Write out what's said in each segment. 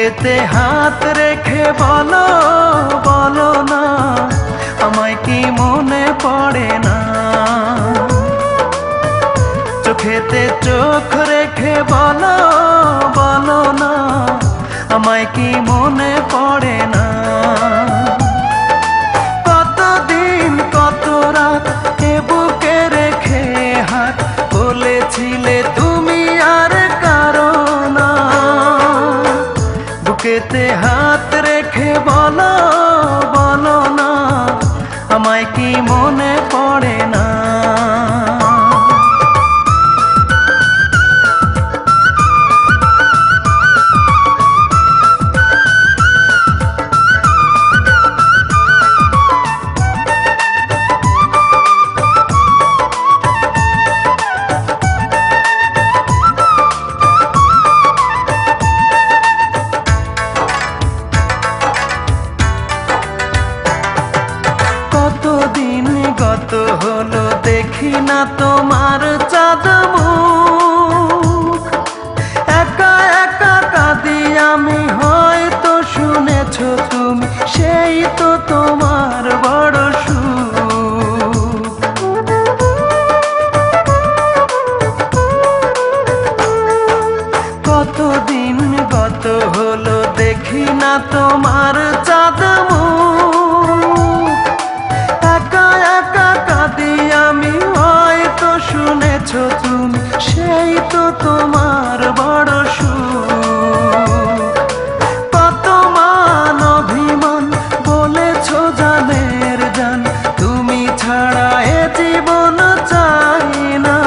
বুকেতে হাত রেখে বলো বলো না, আমায় কি মনে পড়ে না? চোখেতে চোখ রেখে বলো বলো না, আমায় কি মনে পড়ে না? কতদিন কত রাত এ বুকে রেখে হাত বলেছিলে তুমি আর কারো না। বুকেতে হাত রেখে বলো বলো না, আমায় কি মনে পড়ে না? কতদিন গত হলো দেখি না তোমার চাঁদ মুখ, একা একা কাঁদি আমি, হয়তো শুনেছো তুমি, সেই তো তোমার বড় সুখ। কতদিন গত হলো দেখি না তোমার চাঁদ মুখ, একা একা কাঁদি আমি, হয়তো শুনেছো তুমি, সেই তো তোমার বড় সুখ। কত মান অভিমান বলেছো জানের জান, তুমি ছাড়া এ জীবন চাই না।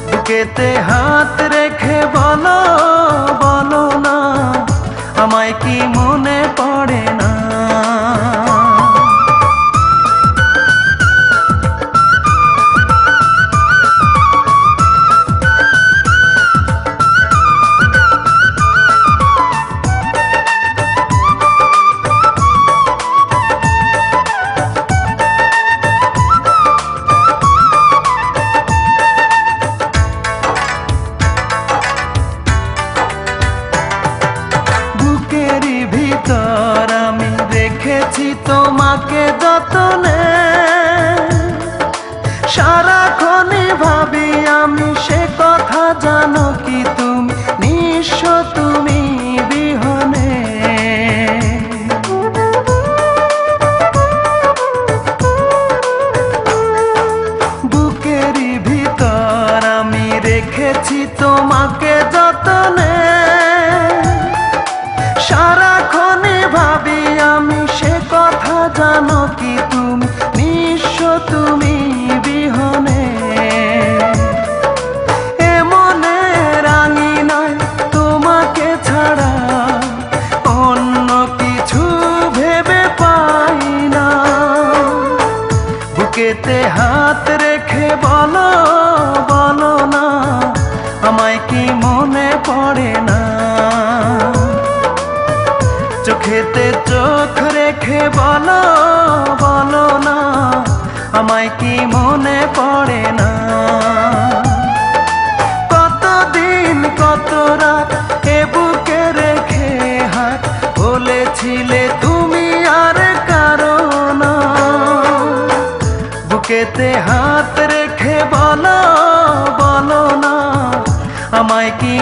বুকেতে হাত রেখে বলো বলো না, আমায় কি মনে পড়ে না? বুকেরই ভিতর আমি রেখেছি তোমাকে যতনে, সারাক্ষণই ভাবি আমি সে কথা, জানো কি তুমি নিঃস্ব তুমি বিহনে। বুকেরই ভিতর আমি রেখেছি তোমাকে যতনে, সারাক্ষণই ভাবি আমি সে কথা, জানো কি তুমি নিঃস্ব তুমি বিহনে। এ মনে রাঙি নাই তোমাকে ছাড়া, অন্য কিছু ভেবে পাই না। বুকেতে হাত রেখে বলো বলো না, আমায় কি মনে পড়ে না? চোখেতে চোখ রেখে বলো বলো না, আমায় কি মনে পড়ে না? কতদিন কত রাত এ বুকে রেখে হাত বলেছিলে তুমি আর কারো না। বুকেতে হাত রেখে বলো বলো না, আমায় কি